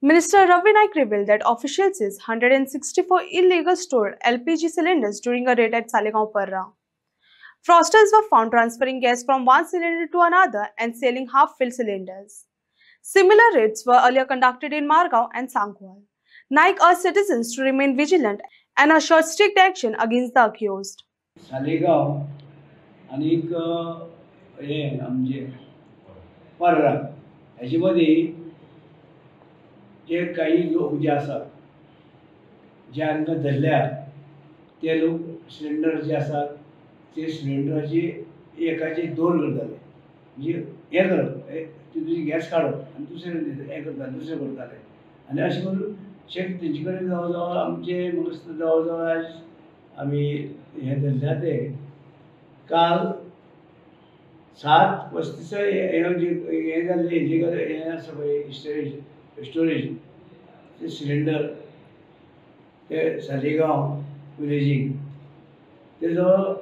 Minister Ravi Naik revealed that officials seized 164 illegal stored LPG cylinders during a raid at Salegaon Parra. Fraudsters were found transferring gas from one cylinder to another and selling half-filled cylinders. Similar raids were earlier conducted in Margao and Sangwal. Naik urged citizens to remain vigilant and assured strict action against the accused. Salegaon आनीक हे आमचे पर्रा हेजे मदीं जे काही लोक जे आसात जे हांकां धरल्या ते लोक सिलिंडर जे आसात ते सिलिंडराची एकाचे दोन करताले म्हणजे हे करप तुजी गॅस काडप आनी दुसरे हे करताले दुसरे करताले आनी अशें करून शेक तेंचे कडेन जवळ जवळ आमचे म्हाका दिसता जवळ जवळ आज आमी हे धरल्या ते काल 7:35 हे जाल्ले इलिगल हे आसा पळय स्टोरेज ते सिलिंडर ते सालेगांव विलेजीक ते जवळ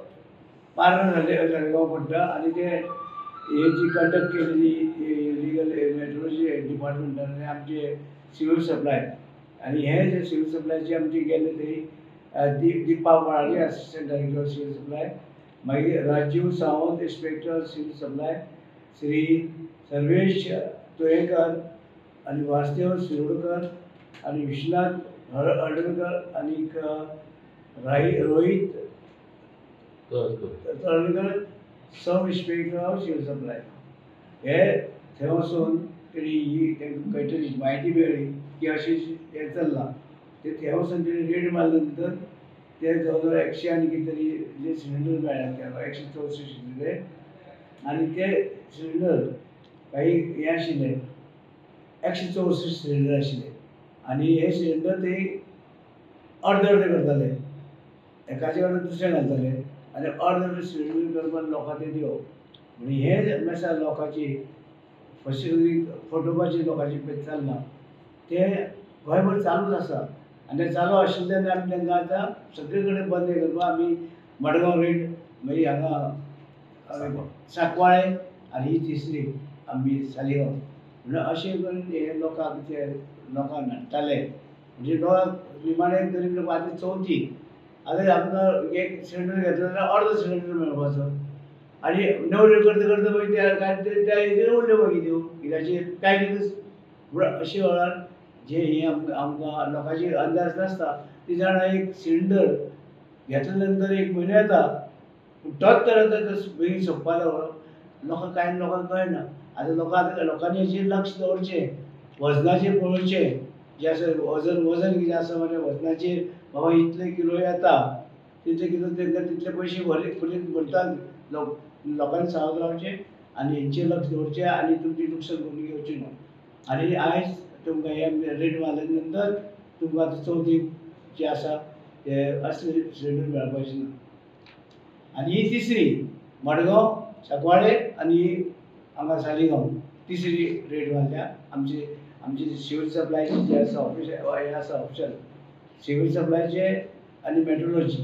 पार्न जाल्ले सालेगांव पडटा आनी ते हे जी कंडक्ट केलेली इलिगल मेट्रोलॉजी डिपार्टमेंटान आनी आमचे सिवील सप्लाय आनी हे जे सिवील सप्लायचे आमचे गेले थंय Deepa Palari assistant director civil supply मागीर Rajiv Sawant inspector civil supply Shri Sarvesh Toyekar आनी वासुदेव शिरोडकर आनी विश्वनाथ हळदकर आनीक Rohit Talkar sub inspector of civil supply हे थंय वचून तेणी तांकां खंय तरी म्हायती मेळ्ळी की अशें हें चल्लां ते थंय वचून तेणी रेड मारले नंतर ते जवळ जवळ 100 आनी कितें तरी जे सिलिंडर मेळ्ळ्यात तेका 164 सिलिंडर आनी ते सिलिंडर काही हे आशिल्ले 164 सिलिंडर आशिल्ले आनी हे सिलिंडर ते अर्द अर्द करताले एकाचे वांगडा दुसरे घालताले आनी अर्द अर्द सिलिंडर करपाक लोकांक ते दिवप म्हणजे हे मेसा लोकांची फसिलिटी फटोवपाची लोकांची पळय चल्लां ते गोंयभर चालूच आसा आनी ते चालू आशिल्ल्यान आमी तांकां आतां सगळे कडेन बंद करपाक आमी मडगांव रेड मागीर हांगा सांकवाळे आनी ही तिसरी आमी सालेगांव म्हणून अशें करून हे लोकांक ते लोकांक हाडटाले म्हणजे लोक निमाणे गरीब लोक आतां चवथी आतां आमकां एक सिलिंडर घेतलो जाल्यार अर्दो सिलिंडर मेळपाचो आनी नवऱ्यो करता करता मागीर त्या हेजेर उरल्यो मागीर त्यो कित्याचेर कांय दिवस म्हणून अशे वेळार जे हे आमकां लोकांचे अंदाज नासता ती जाणा एक सिलिंडर घेतल्या नंतर एक म्हयनो येता पूण तोच तर आतां बेगीन सोंपपा लागलो लोकांक कांय लोकांक कळना आतां लोकांनी हेचेर लक्ष दवरचें वजनाचेर पळोवचें जें आसा वजन कितें आसा म्हणजे वजनाचेर बाबा इतले किलो येता तितले किलो तांकां तितले पयशे भरतात लोकांनी सावध रावचें आनी हेंचेर लक्ष दवरचें आनी तुमची लुकसाण करून घेवची न्हू आनी आयज तुमकां हे रेट मारले नंतर तुमकां आतां चवथीक जे आसा ते असले सिलिंडर मेळपाचे ना आनी ही तिसरी मडगांव सांकवाळे आनी हांगा सालेगांव तिसरी रेट मारल्या आमचे सिवील सप्लायचे जे आसा ऑफिस हे आसा ऑफिशल सिवील सप्लायचे आनी मेट्रोलॉजी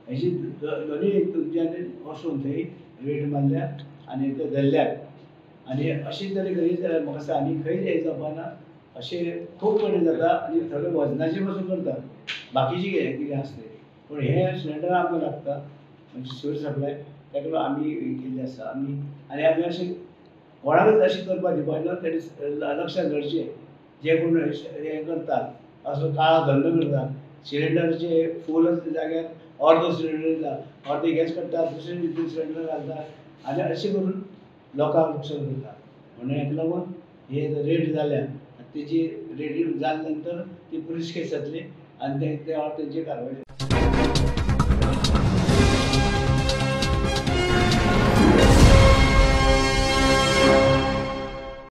हेची दोनूय तुमच्यानी वचून थंय रेट मारल्या आनी ते धरल्यात आनी अशें तरेन करीत जाल्यार म्हाका दिसता आनी खंय हें जावपाना अशें खूब कडेन जाता आनी थोडे वजनाचेर पासून करता बाकीचे कितें आसता पूण हे सिलिंडर आमकां लागता म्हणजे सिवील सप्लाय ताका लागून आमी केल्ले आसा आनी आमी अशें कोणाकच अशें करपाक दिवपाचें ना तेणी लक्षांत दवरचें जे कोण हें करतात असो काळो धंदो करतात सिलिंडरचे फूल जाग्यार अर्दो सिलिंडर दिता अर्दे गॅस काडटा दुसरे सिलिंडर घालतात आनी अशें करून लोकांक लुकसाण करता म्हणून हेका लागून हे रेट जाल्या तेजी रेडी जाले नंतर ती पुलीस केस जातली आनी तेंचे कारवाय